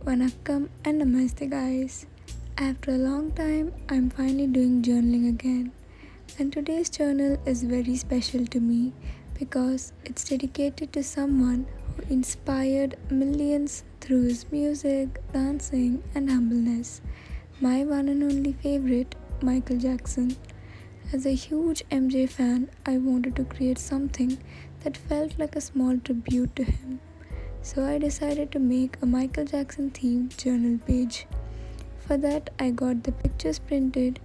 Vanakkam and Namaste guys. After a long time, I'm finally doing journaling again. And today's journal is very special to me because it's dedicated to someone who inspired millions through his music, dancing, and humbleness. My one and only favorite, Michael Jackson. As a huge MJ fan, I wanted to create something that felt like a small tribute to him. So I decided to make a Michael Jackson themed journal page. For that, I got the pictures printed.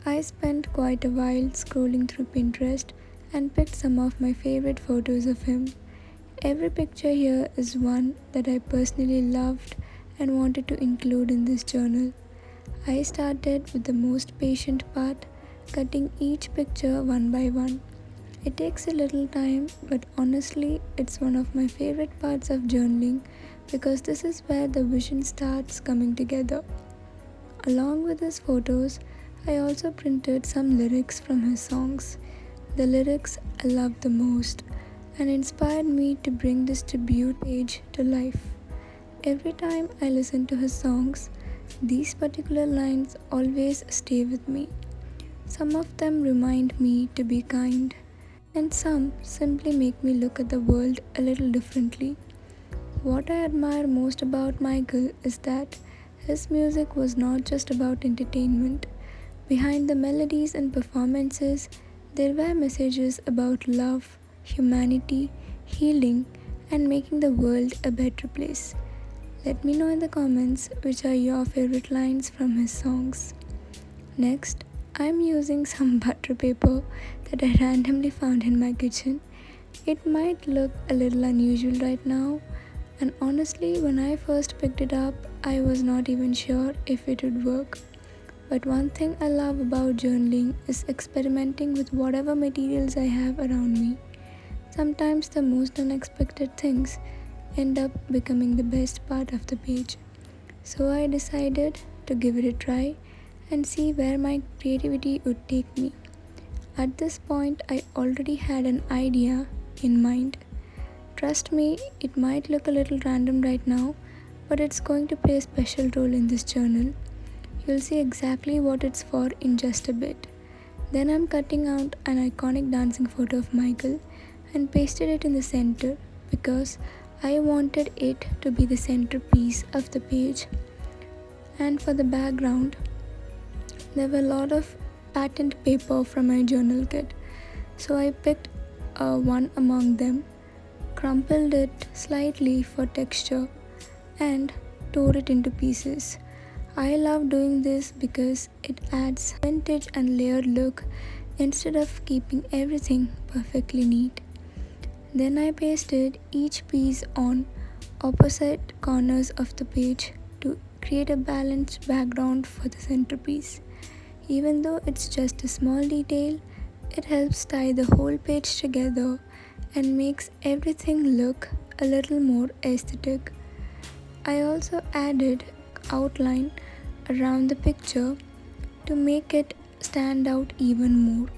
I spent quite a while scrolling through Pinterest and picked some of my favorite photos of him. Every picture here is one that I personally loved and wanted to include in this journal. I started with the most patient part, cutting each picture one by one. It takes a little time, but honestly, it's one of my favorite parts of journaling because this is where the vision starts coming together. Along with his photos, I also printed some lyrics from his songs. The lyrics I love the most and inspired me to bring this tribute page to life. Every time I listen to his songs, these particular lines always stay with me. Some of them remind me to be kind, and some simply make me look at the world a little differently. What I admire most about Michael is that his music was not just about entertainment. Behind the melodies and performances, there were messages about love, humanity, healing, and making the world a better place. Let me know in the comments which are your favorite lines from his songs. Next, I'm using some butter paper that I randomly found in my kitchen. It might look a little unusual right now, and honestly, when I first picked it up, I was not even sure if it would work. But one thing I love about journaling is experimenting with whatever materials I have around me. Sometimes the most unexpected things end up becoming the best part of the page. So I decided to give it a try and see where my creativity would take me. At this point, I already had an idea in mind. Trust me, it might look a little random right now, but it's going to play a special role in this journal. You'll see exactly what it's for in just a bit. Then I'm cutting out an iconic dancing photo of Michael and pasted it in the center because I wanted it to be the centerpiece of the page. And for the background, there were a lot of patent paper from my journal kit, so I picked one among them, crumpled it slightly for texture, and tore it into pieces. I love doing this because it adds vintage and layered look instead of keeping everything perfectly neat. Then I pasted each piece on opposite corners of the page to create a balanced background for the centerpiece. Even though it's just a small detail, it helps tie the whole page together and makes everything look a little more aesthetic. I also added outline around the picture to make it stand out even more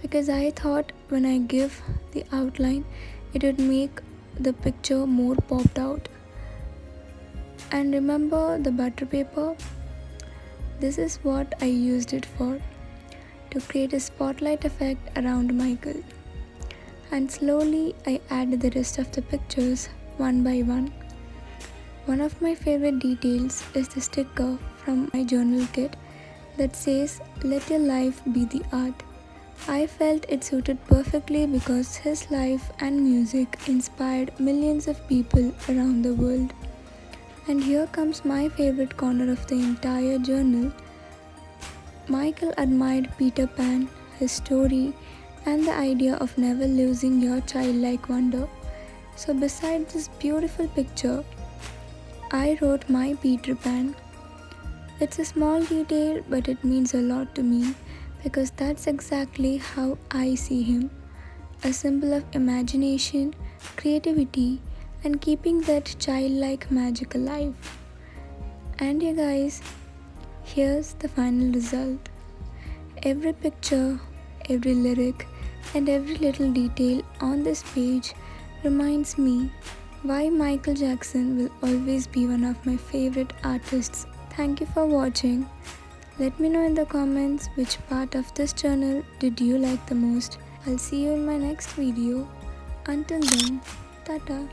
because I thought when I give the outline it would make the picture more popped out. And remember the butter paper? This is what I used it for, to create a spotlight effect around Michael. And slowly I added the rest of the pictures one by one. One of my favorite details is the sticker from my journal kit that says, "Let your life be the art." I felt it suited perfectly because his life and music inspired millions of people around the world. And here comes my favorite corner of the entire journal. Michael admired Peter Pan, his story, and the idea of never losing your childlike wonder. So beside this beautiful picture, I wrote my Peter Pan. It's a small detail, but it means a lot to me because that's exactly how I see him. A symbol of imagination, creativity, and keeping that childlike magic alive. And you guys, here's the final result. Every picture, every lyric, and every little detail on this page reminds me why Michael Jackson will always be one of my favorite artists. Thank you for watching. Let me know in the comments which part of this journal did you like the most. I'll see you in my next video. Until then, tata.